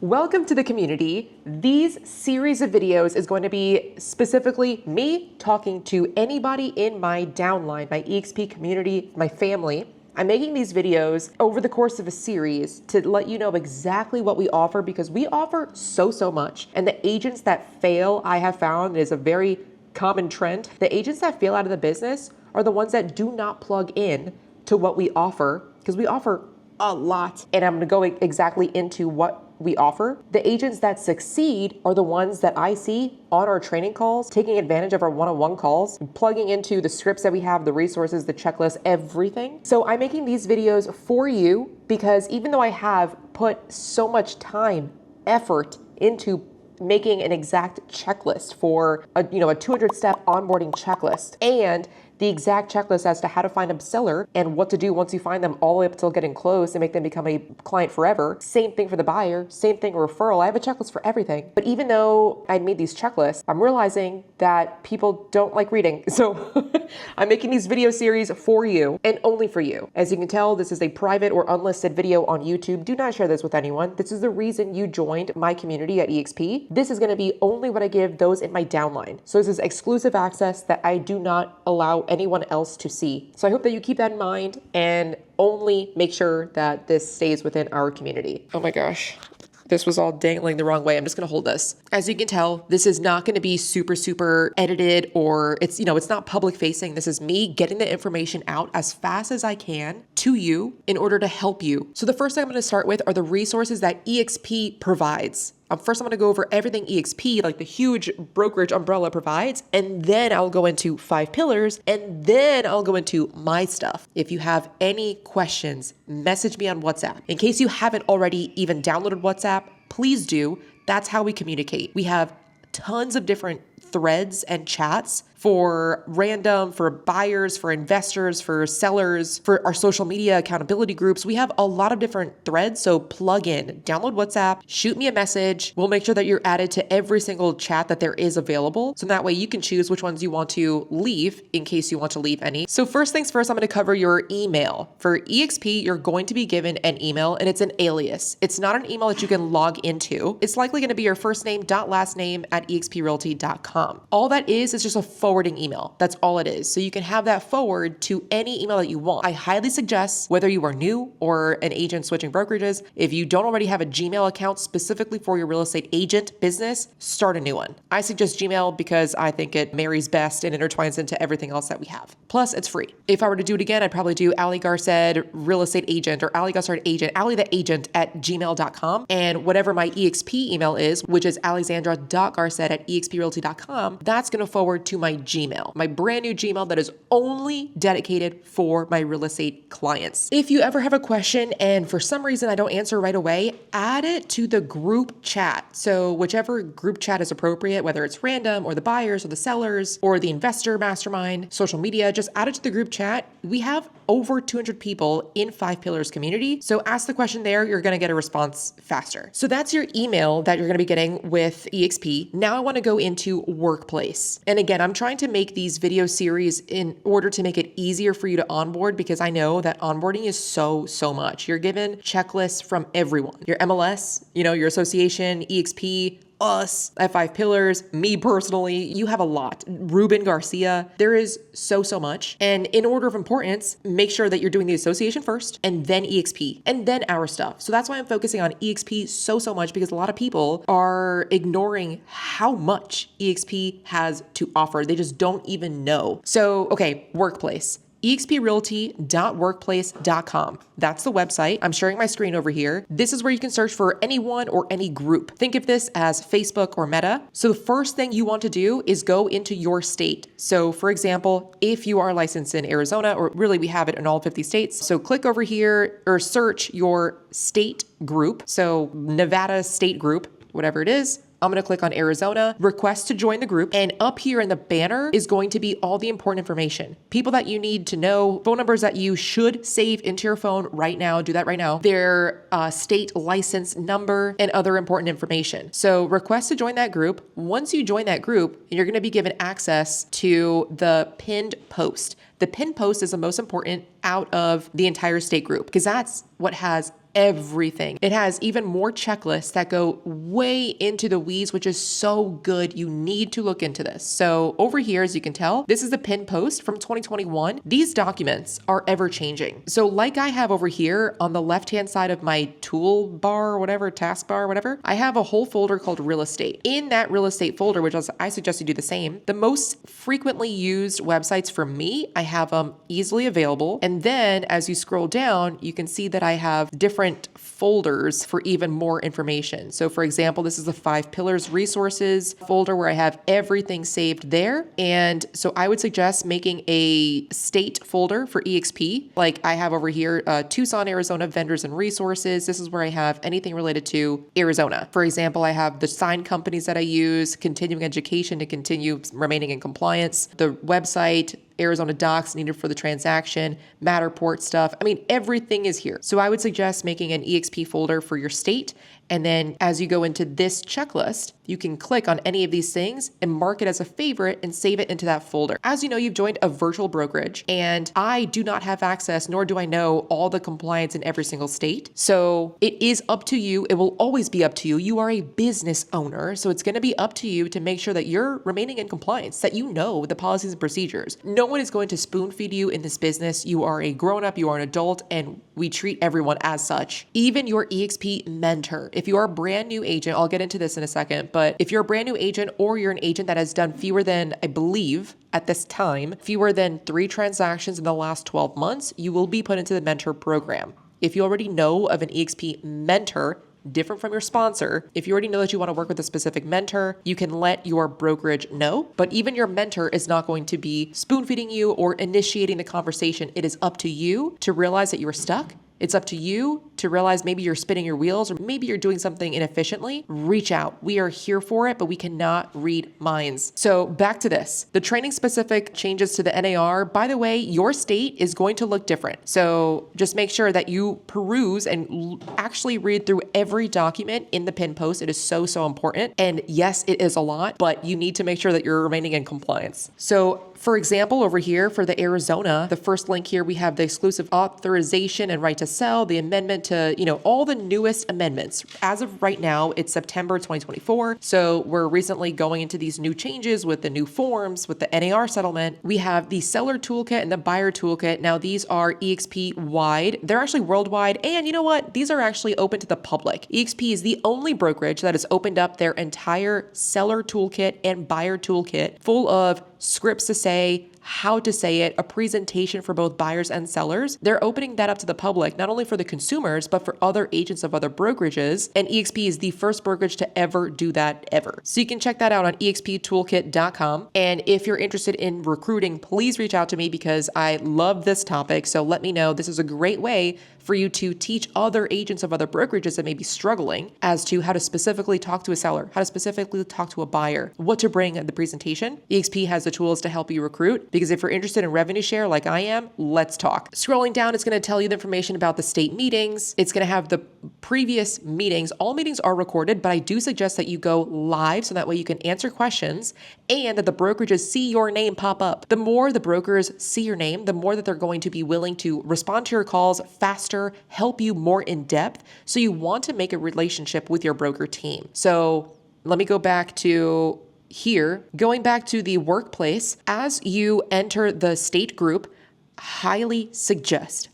Welcome to the community. These series of videos is going to be specifically me talking to anybody in my downline, my EXP community, my family. I'm making these videos over the course of a series to let you know exactly what we offer because we offer so much. And the agents that fail, I have found, is a very common trend. The agents that fail out of the business are the ones that do not plug in to what we offer because we offer a lot. And I'm gonna go exactly into what we offer. The agents that succeed are the ones that I see on our training calls, taking advantage of our one-on-one calls, plugging into the scripts that we have, the resources, the checklist, everything. So I'm making these videos for you because even though I have put so much time, effort into making an exact checklist for a 200-step onboarding checklist and the exact checklist as to how to find a seller and what to do once you find them all the way up until getting closed and make them become a client forever. Same thing for the buyer, same thing referral. I have a checklist for everything. But even though I made these checklists, I'm realizing that people don't like reading. So I'm making these video series for you and only for you. As you can tell, this is a private or unlisted video on YouTube. Do not share this with anyone. This is the reason you joined my community at EXP. This is gonna be only what I give those in my downline. So this is exclusive access that I do not allow anyone else to see. So I hope that you keep that in mind and only make sure that this stays within our community. Oh my gosh. This was all dangling the wrong way. I'm just gonna hold this. As you can tell, this is not gonna be super edited or it's not public facing. This is me getting the information out as fast as I can to you in order to help you. So the first thing I'm gonna start with are the resources that EXP provides. First, I'm gonna go over everything EXP, like the huge brokerage umbrella provides, and then I'll go into 5 pillars, and then I'll go into my stuff. If you have any questions, message me on WhatsApp. In case you haven't already even downloaded WhatsApp, please do. That's how we communicate. We have tons of different threads and chats for random, for buyers, for investors, for sellers, for our social media accountability groups. We have a lot of different threads, so plug in, download WhatsApp, shoot me a message. We'll make sure that you're added to every single chat that there is available. So that way you can choose which ones you want to leave in case you want to leave any. So first things first, I'm gonna cover your email. For EXP, you're going to be given an email and it's an alias. It's not an email that you can log into. It's likely gonna be your first name dot last name at exprealty.com. All that is just a forwarding email. That's all it is. So you can have that forward to any email that you want. I highly suggest, whether you are new or an agent switching brokerages, if you don't already have a Gmail account specifically for your real estate agent business, start a new one. I suggest Gmail because I think it marries best and intertwines into everything else that we have. Plus, it's free. If I were to do it again, I'd probably do Ali Garced real estate agent or Ali Garced agent, Ali the agent at gmail.com. And whatever my EXP email is, which is alexandra.garced at exprealty.com, that's going to forward to my Gmail, my brand new Gmail that is only dedicated for my real estate clients. If you ever have a question and for some reason I don't answer right away, add it to the group chat. So whichever group chat is appropriate, whether it's random or the buyers or the sellers or the investor mastermind, social media, just add it to the group chat. We have over 200 people in 5 Pillars community. So ask the question there, you're gonna get a response faster. So that's your email that you're gonna be getting with EXP. Now I wanna go into Workplace. And again, I'm trying to make these video series in order to make it easier for you to onboard because I know that onboarding is so much. You're given checklists from everyone. Your MLS, your association, EXP, us at 5 Pillars, me personally, you have a lot. Ruben Garcia, there is so much. And in order of importance, make sure that you're doing the association first and then EXP and then our stuff. So that's why I'm focusing on EXP so much because a lot of people are ignoring how much EXP has to offer. They just don't even know. So, okay, Workplace. exprealty.workplace.com. That's the website. I'm sharing my screen over here. This is where you can search for anyone or any group. Think of this as Facebook or Meta. So the first thing you want to do is go into your state. So for example, if you are licensed in Arizona, or really we have it in all 50 states. So click over here or search your state group. So Nevada state group, whatever it is. I'm going to click on Arizona, request to join the group, and up here in the banner is going to be all the important information. People that you need to know, phone numbers that you should save into your phone right now, do that right now, their state license number, and other important information. So request to join that group. Once you join that group, you're going to be given access to the pinned post. The pinned post is the most important out of the entire state group because that's what has everything. It has even more checklists that go way into the weeds, which is so good. You need to look into this. So over here, as you can tell, this is a pinned post from 2021. These documents are ever changing. So like I have over here on the left-hand side of my toolbar or whatever, taskbar or whatever, I have a whole folder called real estate. In that real estate folder, which I suggest you do the same, the most frequently used websites for me, I have them easily available. And then as you scroll down, you can see that I have different folders for even more information. So for example, this is the 5 pillars resources folder where I have everything saved there. And so I would suggest making a state folder for EXP. Like I have over here, Tucson, Arizona vendors and resources. This is where I have anything related to Arizona. For example, I have the signed companies that I use, continuing education to continue remaining in compliance, the website, Arizona docs needed for the transaction, Matterport stuff. I mean, everything is here. So I would suggest making an EXP folder for your state. And then as you go into this checklist, you can click on any of these things and mark it as a favorite and save it into that folder. As you know, you've joined a virtual brokerage and I do not have access, nor do I know all the compliance in every single state. So it is up to you. It will always be up to you. You are a business owner. So it's going to be up to you to make sure that you're remaining in compliance, that you know the policies and procedures. No one is going to spoon feed you in this business. You are a grown-up, you are an adult, and we treat everyone as such. Even your EXP mentor. If you are a brand new agent, I'll get into this in a second, but if you're a brand new agent or you're an agent that has done fewer than, I believe, at this time, fewer than 3 transactions in the last 12 months, you will be put into the mentor program. If you already know of an EXP mentor, different from your sponsor, if you already know that you want to work with a specific mentor, you can let your brokerage know, but even your mentor is not going to be spoon feeding you or initiating the conversation. It is up to you to realize that you are stuck. It's up to you to realize maybe you're spinning your wheels or maybe you're doing something inefficiently. Reach out. We are here for it, but we cannot read minds. So back to this. The training specific changes to the NAR. By the way, your state is going to look different. So just make sure that you peruse and actually read through every document in the pinned post. It is so, so important. And yes, it is a lot, but you need to make sure that you're remaining in compliance. So for example, over here for the Arizona, the first link here, we have the exclusive authorization and right to sell, the amendment to, all the newest amendments. As of right now, it's September 2024. So we're recently going into these new changes with the new forms, with the NAR settlement. We have the seller toolkit and the buyer toolkit. Now these are EXP wide. They're actually worldwide. And you know what? These are actually open to the public. EXP is the only brokerage that has opened up their entire seller toolkit and buyer toolkit full of scripts to say, how to say it, a presentation for both buyers and sellers. They're opening that up to the public, not only for the consumers, but for other agents of other brokerages. And EXP is the first brokerage to ever do that ever. So you can check that out on exptoolkit.com. And if you're interested in recruiting, please reach out to me because I love this topic. So let me know. This is a great way for you to teach other agents of other brokerages that may be struggling as to how to specifically talk to a seller, how to specifically talk to a buyer, what to bring at the presentation. EXP has the tools to help you recruit because if you're interested in revenue share like I am, let's talk. Scrolling down, it's going to tell you the information about the state meetings. It's going to have the previous meetings. All meetings are recorded, but I do suggest that you go live so that way you can answer questions and that the brokerages see your name pop up. The more the brokers see your name, the more that they're going to be willing to respond to your calls faster, help you more in depth. So you want to make a relationship with your broker team. So let me go back to here, going back to the workplace. As you enter the state group, highly suggest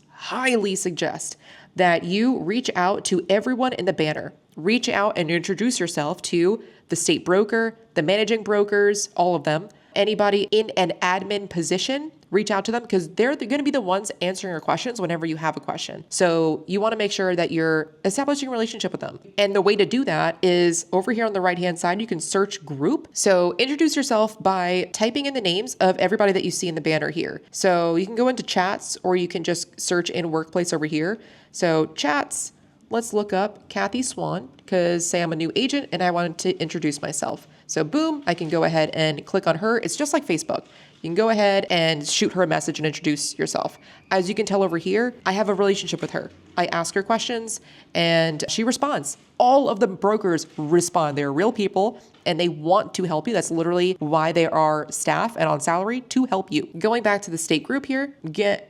that you reach out to everyone in the banner. Reach out and introduce yourself to the state broker, the managing brokers, all of them. Anybody in an admin position, reach out to them because they're going to be the ones answering your questions whenever you have a question. So you want to make sure that you're establishing a relationship with them. And the way to do that is over here on the right-hand side, you can search group. So introduce yourself by typing in the names of everybody that you see in the banner here. So you can go into chats or you can just search in workplace over here. So chats, let's look up Kathy Swan because say I'm a new agent and I wanted to introduce myself. So boom, I can go ahead and click on her. It's just like Facebook. You can go ahead and shoot her a message and introduce yourself. As you can tell over here, I have a relationship with her. I ask her questions and she responds. All of the brokers respond. They're real people and they want to help you. That's literally why they are staff and on salary, to help you. Going back to the state group here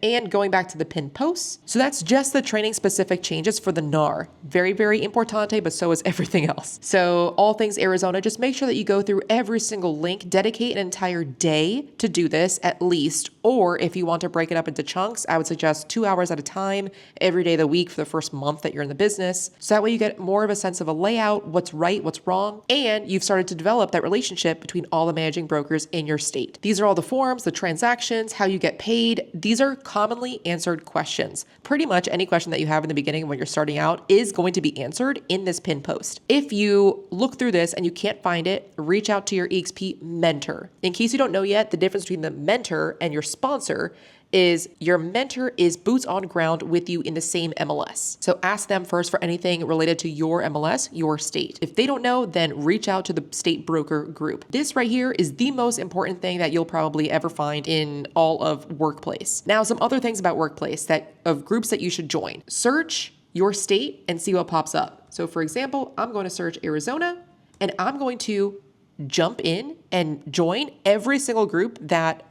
and going back to the pinned posts. So that's just the training specific changes for the NAR. Very, very importante, but so is everything else. So all things Arizona, just make sure that you go through every single link, dedicate an entire day to do this at least. Or if you want to break it up into chunks, I would suggest 2 hours at a time every day of the week for the first month that you're in the business. So that way you get more of a sense of a layout, what's right, what's wrong, and you've started to develop that relationship between all the managing brokers in your state. These are all the forms, the transactions, how you get paid. These are commonly answered questions. Pretty much any question that you have in the beginning when you're starting out is going to be answered in this pinned post. If you look through this and you can't find it, reach out to your EXP mentor. In case you don't know yet, the difference between the mentor and your sponsor is your mentor is boots on ground with you in the same MLS. So ask them first for anything related to your MLS, your state. If they don't know, then reach out to the state broker group. This right here is the most important thing that you'll probably ever find in all of Workplace. Now, some other things about Workplace of groups that you should join. Search your state and see what pops up. So for example, I'm going to search Arizona and I'm going to jump in and join every single group that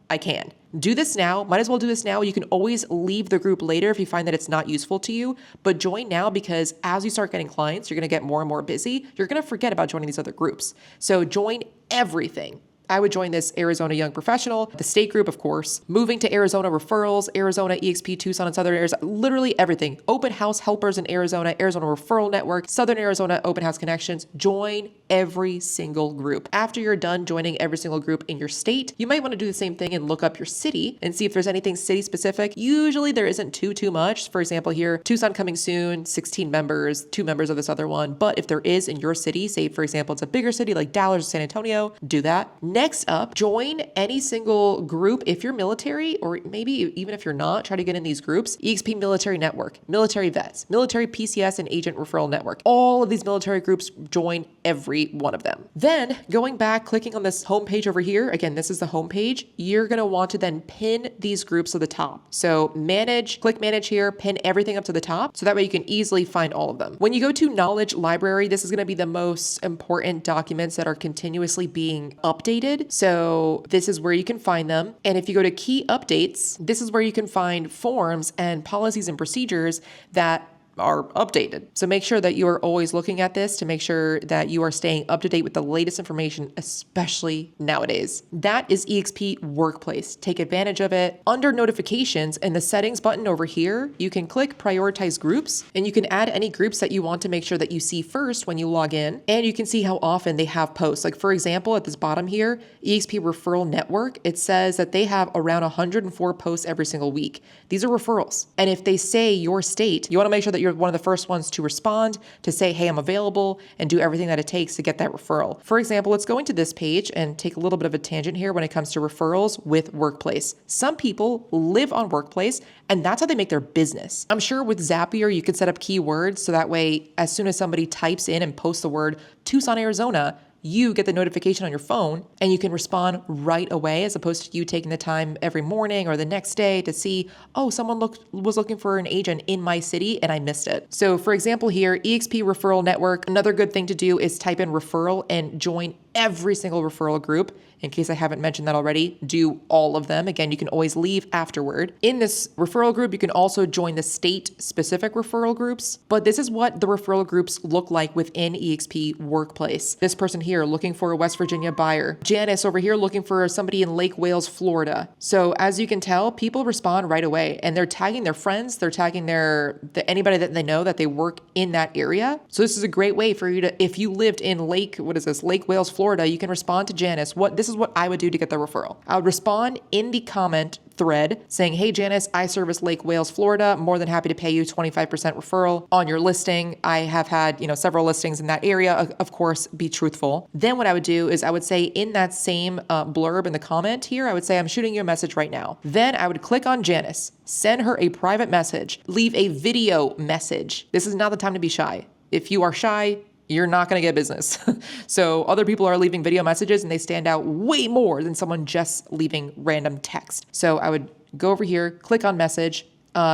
I can. Do this now. Might as well do this now. You can always leave the group later if you find that it's not useful to you, but join now because as you start getting clients, you're going to get more and more busy. You're going to forget about joining these other groups. So join everything. I would join this Arizona Young Professional, the state group, of course, moving to Arizona referrals, Arizona EXP Tucson and Southern Arizona, literally everything. Open house helpers in Arizona, Arizona Referral Network, Southern Arizona Open House Connections. Join every single group. After you're done joining every single group in your state, you might want to do the same thing and look up your city and see if there's anything city specific. Usually there isn't too much. For example, here, Tucson coming soon, 16 members, 2 members of this other one. But if there is in your city, say for example, it's a bigger city like Dallas or San Antonio, do that. Next up, join any single group if you're military, or maybe even if you're not, try to get in these groups. EXP Military Network, Military Vets, Military PCS and Agent Referral Network. All of these military groups, join every one of them. Then going back, clicking on this homepage over here, again, this is the homepage, you're going to want to then pin these groups to the top. So click manage here, pin everything up to the top. So that way you can easily find all of them. When you go to Knowledge Library, this is going to be the most important documents that are continuously being updated. So this is where you can find them. And if you go to key updates, this is where you can find forms and policies and procedures that are updated. So make sure that you are always looking at this to make sure that you are staying up to date with the latest information, especially nowadays. That is EXP Workplace. Take advantage of it. Under notifications in the settings button over here, you can click prioritize groups and you can add any groups that you want to make sure that you see first when you log in. And you can see how often they have posts. Like for example, at this bottom here, EXP Referral Network, it says that they have around 104 posts every single week. These are referrals. And if they say your state, you want to make sure that you're one of the first ones to respond, to say, hey, I'm available, and do everything that it takes to get that referral. For example, let's go into this page and take a little bit of a tangent here when it comes to referrals with Workplace. Some people live on Workplace, and that's how they make their business. I'm sure with Zapier, you could set up keywords so that way, as soon as somebody types in and posts the word Tucson, Arizona, you get the notification on your phone and you can respond right away, as opposed to you taking the time every morning or the next day to see, oh, someone was looking for an agent in my city and I missed it. So for example here, EXP Referral Network, another good thing to do is type in referral and join every single referral group. In case I haven't mentioned that already, do all of them. Again, you can always leave afterward. In this referral group, you can also join the state-specific referral groups, but this is what the referral groups look like within EXP Workplace. This person here looking for a West Virginia buyer. Janice over here looking for somebody in Lake Wales, Florida. So as you can tell, people respond right away and they're tagging their friends, they're tagging anybody that they know that they work in that area. So this is a great way for you to, if you lived in Lake Wales, Florida, you can respond to Janice. This is what I would do to get the referral. I would respond in the comment thread saying, hey, Janice, I service Lake Wales, Florida. More than happy to pay you 25% referral on your listing. I have had, several listings in that area. Of course, be truthful. Then what I would do is I would say in that same blurb in the comment here, I would say, I'm shooting you a message right now. Then I would click on Janice, send her a private message, leave a video message. This is not the time to be shy. If you are shy, you're not going to get business. So other people are leaving video messages and they stand out way more than someone just leaving random text. So I would go over here, click on message,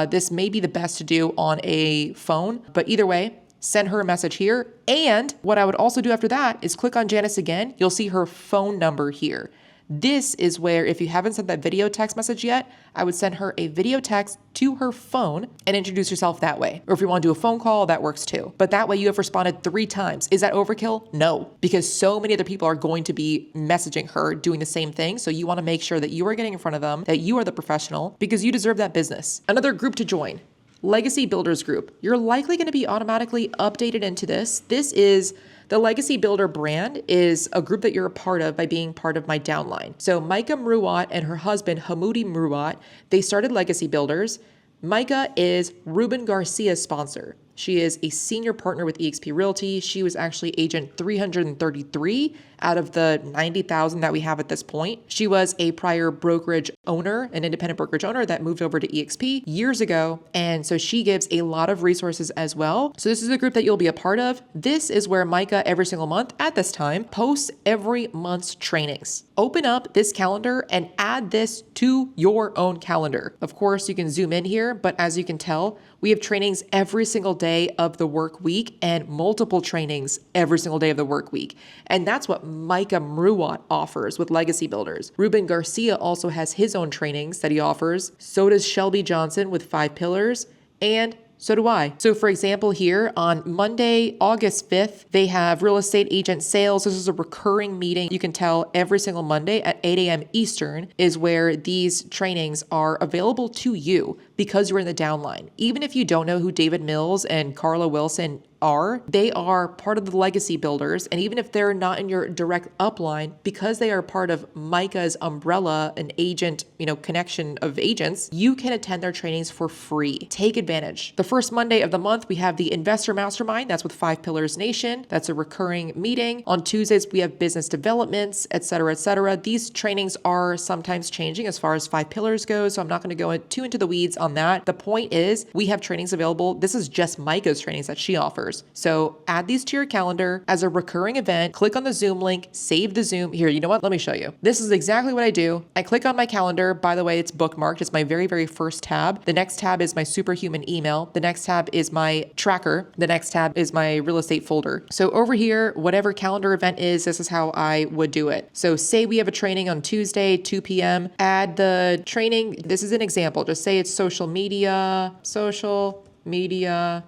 This may be the best to do on a phone, but either way, send her a message here. And what I would also do after that is click on Janice again. You'll see her phone number here. This is where, if you haven't sent that video text message yet, I would send her a video text to her phone and introduce yourself that way. Or if you want to do a phone call, that works too. But that way you have responded 3 times. Is that overkill? No, because so many other people are going to be messaging her doing the same thing. So you want to make sure that you are getting in front of them, that you are the professional, because you deserve that business. Another group to join. Legacy Builders Group. You're likely going to be automatically updated into this. This is the Legacy Builder brand, is a group that you're a part of by being part of my downline. So Micah Mruwat and her husband, Hamoudi Mruwat, they started Legacy Builders. Micah is Ruben Garcia's sponsor. She is a senior partner with Exp Realty. She was actually agent 333 out of the 90,000 that we have at this point. She was a prior brokerage owner, an independent brokerage owner that moved over to Exp years ago. And so she gives a lot of resources as well. So this is a group that you'll be a part of. This is where Micah every single month at this time posts every month's trainings. Open up this calendar and add this to your own calendar. Of course, you can zoom in here, but as you can tell, we have trainings every single day of the work week and multiple trainings every single day of the work week. And that's what Micah Mruwat offers with Legacy Builders. Ruben Garcia also has his own trainings that he offers. So does Shelby Johnson with 5 pillars. And so do I. So for example, here on Monday, August 5th, they have real estate agent sales. This is a recurring meeting. You can tell every single Monday at 8 a.m. Eastern is where these trainings are available to you because you're in the downline. Even if you don't know who David Mills and Carla Wilson are, they are part of the Legacy Builders. And even if they're not in your direct upline, because they are part of Micah's umbrella, an agent, connection of agents, you can attend their trainings for free. Take advantage. The first Monday of the month, we have the Investor Mastermind. That's with 5 Pillars Nation. That's a recurring meeting. On Tuesdays, we have business developments, et cetera, et cetera. These trainings are sometimes changing as far as 5 pillars goes. So I'm not going to go too into the weeds on that. The point is we have trainings available. This is just Micah's trainings that she offers. So add these to your calendar as a recurring event. Click on the Zoom link, save the Zoom. Here, you know what? Let me show you. This is exactly what I do. I click on my calendar. By the way, it's bookmarked. It's my very, very first tab. The next tab is my superhuman email. The next tab is my tracker. The next tab is my real estate folder. So over here, whatever calendar event is, this is how I would do it. So say we have a training on Tuesday, 2 p.m. Add the training. This is an example. Just say it's social media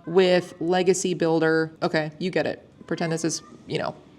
with Legacy Builder. Okay, you get it. Pretend this is,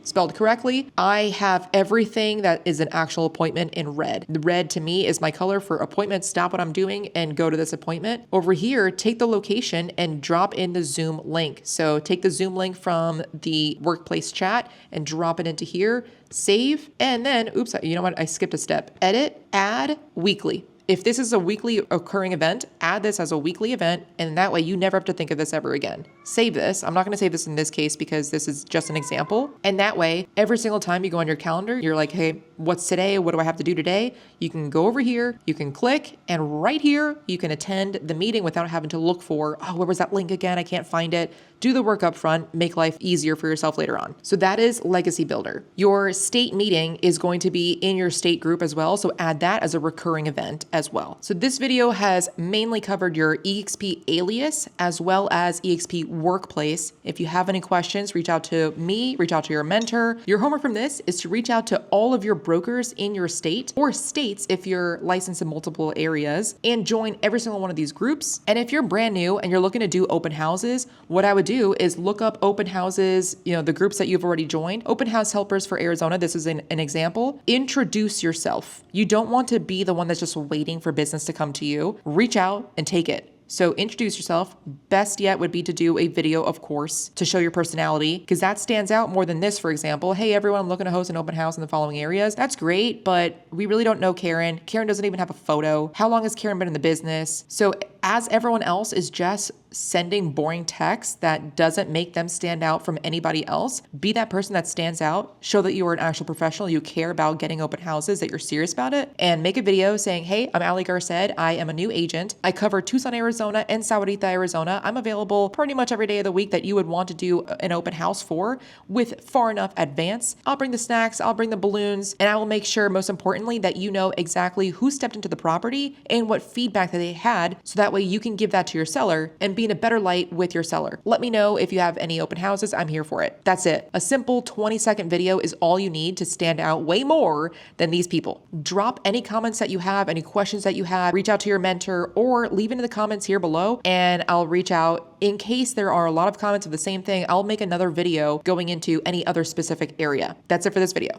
spelled correctly. I have everything that is an actual appointment in red. The red to me is my color for appointment. Stop what I'm doing and go to this appointment. Over here, take the location and drop in the Zoom link. So take the Zoom link from the workplace chat and drop it into here, save, and then, oops, you know what? I skipped a step. Edit, add weekly. If this is a weekly occurring event, add this as a weekly event, and that way you never have to think of this ever again. Save this. I'm not going to save this in this case because this is just an example. And that way, every single time you go on your calendar, you're like, hey, what's today? What do I have to do today? You can go over here, you can click, and right here, you can attend the meeting without having to look for, where was that link again? I can't find it. Do the work up front, make life easier for yourself later on. So that is Legacy Builder. Your state meeting is going to be in your state group as well. So add that as a recurring event as well. So this video has mainly covered your Exp Alias as well as Exp Workplace. If you have any questions, reach out to me, reach out to your mentor. Your homework from this is to reach out to all of your brokers in your state or states if you're licensed in multiple areas and join every single one of these groups. And if you're brand new and you're looking to do open houses, what I would do is look up open houses, the groups that you've already joined. Open house helpers for Arizona. This is an example. Introduce yourself. You don't want to be the one that's just waiting for business to come to you. Reach out and take it. So introduce yourself. Best yet would be to do a video, of course, to show your personality, because that stands out more than this, for example. Hey, everyone, I'm looking to host an open house in the following areas. That's great, but we really don't know Karen. Karen doesn't even have a photo. How long has Karen been in the business? So as everyone else is just sending boring text that doesn't make them stand out from anybody else, be that person that stands out. Show that you are an actual professional. You care about getting open houses, that you're serious about it, and make a video saying, hey, I'm Ali Garced. I am a new agent. I cover Tucson, Arizona and Sahuarita, Arizona. I'm available pretty much every day of the week that you would want to do an open house for with far enough advance. I'll bring the snacks, I'll bring the balloons, and I will make sure, most importantly, that you know exactly who stepped into the property and what feedback that they had, so that way way you can give that to your seller and be in a better light with your seller. Let me know if you have any open houses. I'm here for it. That's it. A simple 20-second video is all you need to stand out way more than these people. Drop any comments that you have, any questions that you have, reach out to your mentor, or leave it in the comments here below and I'll reach out. In case there are a lot of comments of the same thing, I'll make another video going into any other specific area. That's it for this video.